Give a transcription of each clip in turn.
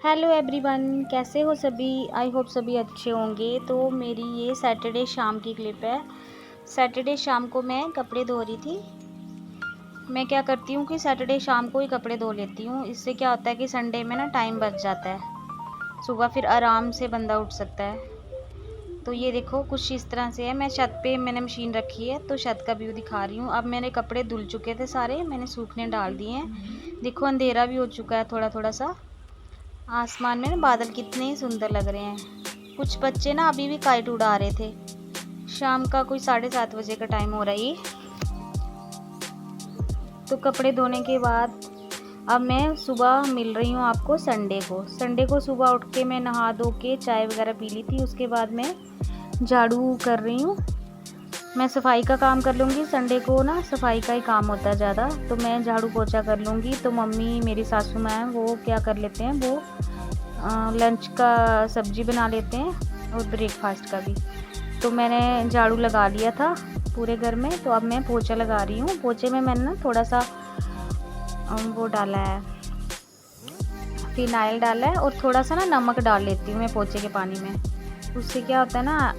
Hello everyone, कैसे हो सभी। आई होप सभी अच्छे होंगे। तो मेरी ये सैटरडे शाम की क्लिप है। सैटरडे शाम को मैं कपड़े धो रही थी। मैं क्या करती हूँ कि सैटरडे शाम को ही कपड़े धो लेती हूँ। इससे क्या होता है कि संडे में ना टाइम बच जाता है, सुबह फिर आराम से बंदा उठ सकता है। तो ये देखो कुछ इस तरह से है। मैं छत पे मैंने मशीन रखी है तो छत का व्यू दिखा रही हूँ। अब मेरे कपड़े धुल चुके थे सारे, मैंने सूखने डाल दिए हैं। देखो अंधेरा भी हो चुका है थोड़ा थोड़ा सा। आसमान में ना बादल कितने सुंदर लग रहे हैं। कुछ बच्चे ना अभी भी काइट उड़ा रहे थे। शाम का कोई 7:30 का टाइम हो रहा है। तो कपड़े धोने के बाद अब मैं सुबह मिल रही हूँ आपको संडे को सुबह उठ के मैं नहा धो के चाय वगैरह पी ली थी। उसके बाद मैं झाड़ू कर रही हूँ। मैं सफाई का काम कर लूँगी। संडे को ना सफाई का ही काम होता है ज़्यादा, तो मैं झाड़ू पोछा कर लूँगी। तो मम्मी मेरी सासू माँ हैं, वो क्या कर लेते हैं, वो लंच का सब्जी बना लेते हैं और ब्रेकफास्ट का भी। तो मैंने झाड़ू लगा लिया था पूरे घर में। तो अब मैं पोछा लगा रही हूँ। पोछे में मैंने ना थोड़ा सा वो डाला है, फिनाइल डाला है और थोड़ा सा ना नमक डाल लेती हूँ मैं पोछे के पानी में। उससे क्या होता है ना,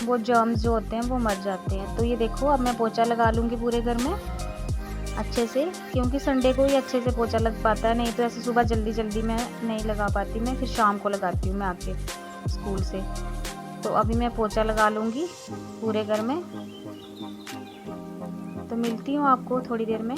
वो जर्म्स जो होते हैं वो मर जाते हैं। तो ये देखो अब मैं पोछा लगा लूँगी पूरे घर में अच्छे से, क्योंकि संडे को ही अच्छे से पोछा लग पाता है। नहीं तो ऐसे सुबह जल्दी मैं नहीं लगा पाती, मैं फिर शाम को लगाती हूँ मैं आके स्कूल से। तो अभी मैं पोछा लगा लूँगी पूरे घर में। तो मिलती हूँ आपको थोड़ी देर में।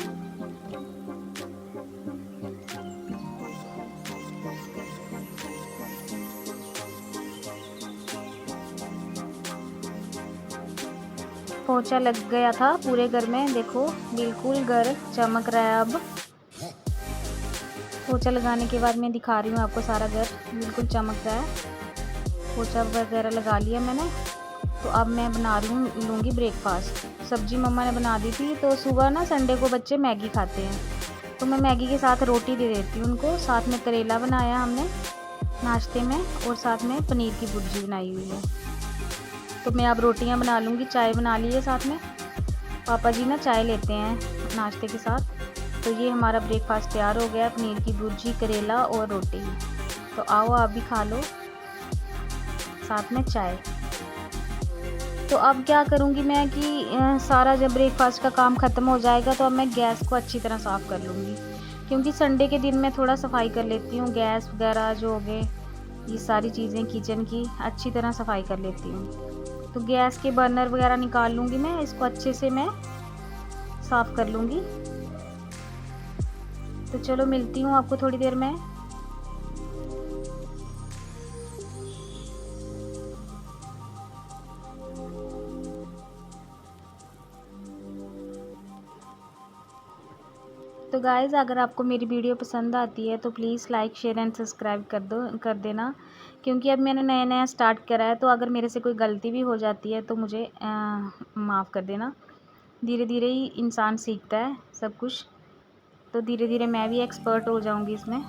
पोछा लग गया था पूरे घर में, देखो बिल्कुल घर चमक रहा है। अब पोछा लगाने के बाद मैं दिखा रही हूँ आपको, सारा घर बिल्कुल चमक रहा है। पोछा वगैरह लगा लिया मैंने। तो अब मैं बना रही लूँगी ब्रेकफास्ट। सब्जी मम्मा ने बना दी थी। तो सुबह ना संडे को बच्चे मैगी खाते हैं, तो मैं मैगी के साथ रोटी दे देती हूँ उनको। साथ में करेला बनाया हमने नाश्ते में और साथ में पनीर की भुर्जी बनाई हुई है। तो मैं अब रोटियां बना लूँगी। चाय बना ली है साथ में। पापा जी ना चाय लेते हैं नाश्ते के साथ। तो ये हमारा ब्रेकफास्ट तैयार हो गया, पनीर की भुर्जी, करेला और रोटी। तो आओ आप भी खा लो साथ में चाय। तो अब क्या करूँगी मैं कि सारा जब ब्रेकफास्ट का काम ख़त्म हो जाएगा तो अब मैं गैस को अच्छी तरह साफ़ कर लूँगी, क्योंकि संडे के दिन मैं थोड़ा सफाई कर लेती हूँ। गैस वगैरह जो हो गए, ये सारी चीज़ें किचन की अच्छी तरह सफाई कर लेती हूँ। तो गैस के बर्नर वगैरह निकाल लूँगी मैं, इसको अच्छे से मैं साफ़ कर लूँगी। तो चलो मिलती हूँ आपको थोड़ी देर में। तो गाइज़, अगर आपको मेरी वीडियो पसंद आती है तो please like share and subscribe कर देना, क्योंकि अब मैंने नया स्टार्ट करा है। तो अगर मेरे से कोई गलती भी हो जाती है तो मुझे माफ़ कर देना। धीरे धीरे ही इंसान सीखता है सब कुछ। तो धीरे धीरे मैं भी एक्सपर्ट हो जाऊंगी इसमें।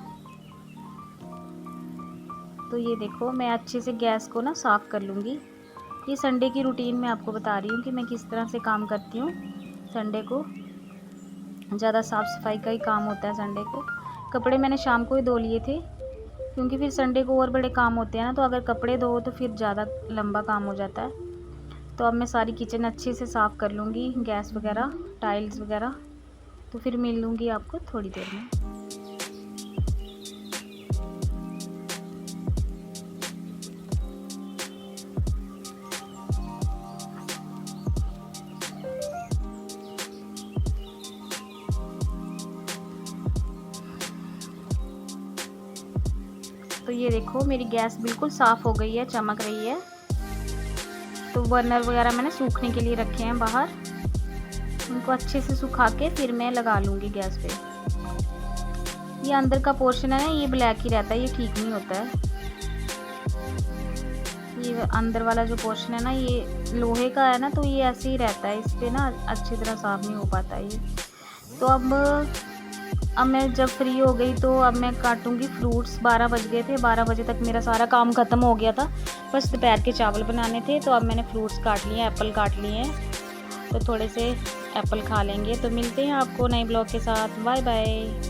तो ये देखो मैं अच्छे से गैस को ना साफ़ कर लूँगी। ये संडे की रूटीन मैं आपको बता रही हूँ कि मैं किस तरह से काम करती हूँ। संडे को ज़्यादा साफ़ सफाई का ही काम होता है संडे को। कपड़े मैंने शाम को ही धो लिए थे, क्योंकि फिर संडे को और बड़े काम होते हैं ना। तो अगर कपड़े धो तो फिर ज़्यादा लंबा काम हो जाता है। तो अब मैं सारी किचन अच्छे से साफ़ कर लूँगी, गैस वगैरह, टाइल्स वगैरह। तो फिर मिल लूँगी आपको थोड़ी देर में। तो ये देखो मेरी गैस बिल्कुल साफ़ हो गई है, चमक रही है। तो बर्नर वगैरह मैंने सूखने के लिए रखे हैं बाहर। उनको अच्छे से सुखा के फिर मैं लगा लूँगी गैस पे। ये अंदर का पोर्शन है ना, ये ब्लैक ही रहता है, ये ठीक नहीं होता है। ये अंदर वाला जो पोर्शन है ना, ये लोहे का है ना, तो ये ऐसे ही रहता है। इस पर ना अच्छी तरह साफ़ नहीं हो पाता ये। तो अब मैं जब फ्री हो गई तो अब मैं काटूंगी फ्रूट्स। 12 बज गए थे, 12 बजे तक मेरा सारा काम ख़त्म हो गया था। बस दोपहर के चावल बनाने थे। तो अब मैंने फ्रूट्स काट लिए, एप्पल काट लिए हैं। तो थोड़े से एप्पल खा लेंगे। तो मिलते हैं आपको नए ब्लॉग के साथ। Bye bye.